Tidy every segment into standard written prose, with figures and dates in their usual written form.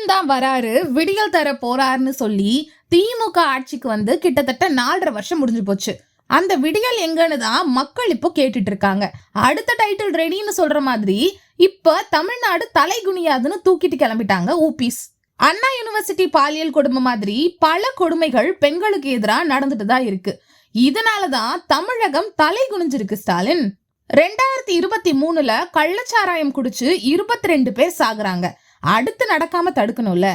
ஸ்டாலின் தான் வராரு, விடியல் தர போறாருன்னு சொல்லி திமுக ஆட்சிக்கு வந்து கிட்டத்தட்ட 4.5 வருஷம் முடிஞ்சு போச்சு. அந்த விடியல் எங்கன்னு தான் மக்கள் இப்போ கேட்டுட்டு இருக்காங்க. அடுத்த டைட்டில் ரெடின்னு சொல்ற மாதிரி இப்ப தமிழ்நாடு தலைகுனியாதுன்னு தூக்கிட்டு கிளம்பிட்டாங்க ஊபிஸ். அண்ணா யூனிவர்சிட்டி பாலியல் கொடுமை மாதிரி பல கொடுமைகள் பெண்களுக்கு எதிராக நடந்துட்டு தான் இருக்கு. இதனாலதான் தமிழகம் தலை குனிஞ்சிருக்கு. ஸ்டாலின் 2023ல கள்ளச்சாராயம் குடிச்சு 22 பேர் சாகுறாங்க. அடுத்து நடக்காம தடுக்கணும்ல.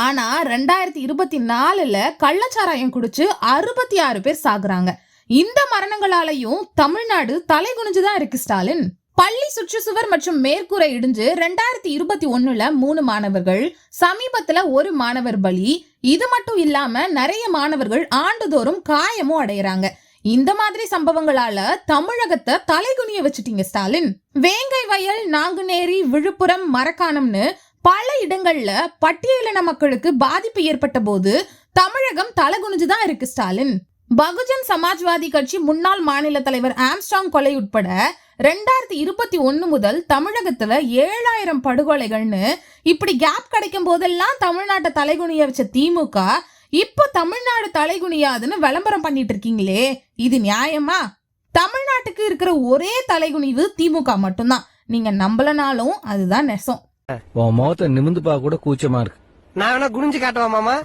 ஆனா 2024ல கள்ளச்சாராயம் குடிச்சு 66 பேர் சாகுறாங்க. இந்த மரணங்களாலையும் தமிழ்நாடு தலை குனிஞ்சுதான் இருக்கு. ஸ்டாலின் பள்ளி சுற்றுச்சுவர் மற்றும் மேற்கூரை இடிஞ்சு 2021ல 3 மாணவர்கள், சமீபத்துல 1 மாணவர் பலி. இது மட்டும் இல்லாம நிறைய மாணவர்கள் ஆண்டுதோறும் காயமும் அடையறாங்க. இந்த மாதிரி சம்பவங்களால தமிழகத்தை தலைகுனிய வச்சுட்டீங்க ஸ்டாலின். வேங்கை வயல், நாங்குநேரி, விழுப்புரம், மரக்காணம்னு பல இடங்கள்ல பட்டியலின மக்களுக்கு பாதிப்பு ஏற்பட்ட போது தமிழகம் தலைகுனிஞ்சுதான் இருக்கு. ஸ்டாலின் பகுஜன் சமாஜ்வாதி கட்சி முன்னாள் மாநில தலைவர் ஆம்ஸ்ட்ராங் கொலை உட்பட 2021 முதல் தமிழகத்துல 7000 படுகொலைகள்னு இப்படி கேப் கிடைக்கும் போதெல்லாம் தமிழ்நாட்டை தலைகுனிய வச்ச திமுக இப்ப தமிழ்நாடு தலைகுனியாதுன்னு விளம்பரம் பண்ணிட்டு இருக்கீங்களே, இது நியாயமா? தமிழ்நாட்டுக்கு இருக்கிற ஒரே தலைகுனிவு திமுக மட்டும்தான். நீங்க நம்பலனாலும் அதுதான் நெசம். முகத்தை நிமிந்து பார்க்க கூட கூச்சமா இருக்கு. நான் வேணா குனிஞ்சு காட்டுவா மாமா.